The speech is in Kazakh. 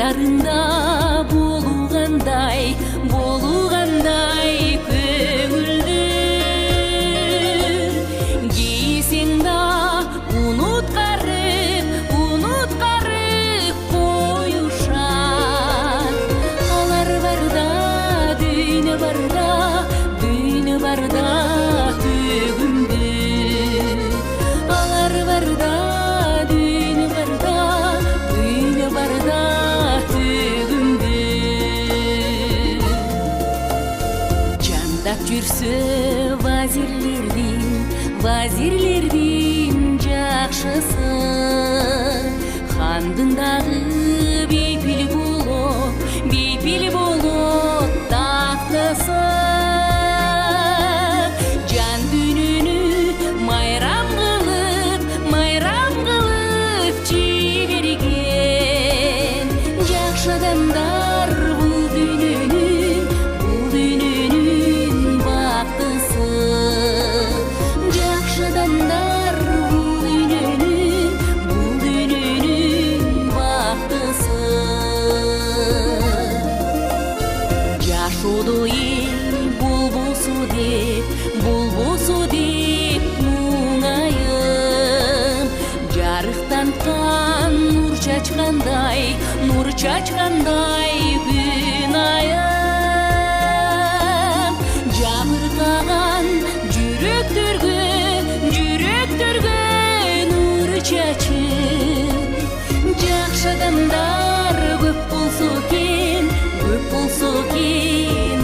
Ойларыңда болуғандай көңілді кейсең да ұнытқарып қоюшан алар барда дүйні барда төгімді алар барда дүйні барда төгімді жандап жүрсө вазирлердин жакшысы хандың дагы бейпил болот тактысы жан дүйнөнү майрам кылып жиберген жакшы адамдар бул дүйнөнүн бактысы жакшы адамдар бул дүйнөнүн бактысы жашоодо эл болбосо деп муңайым жарыктанткан нур чачкандай күн айым жабыркаган жүрөктөргө нур чачып жакшы адамдар көп болсо экен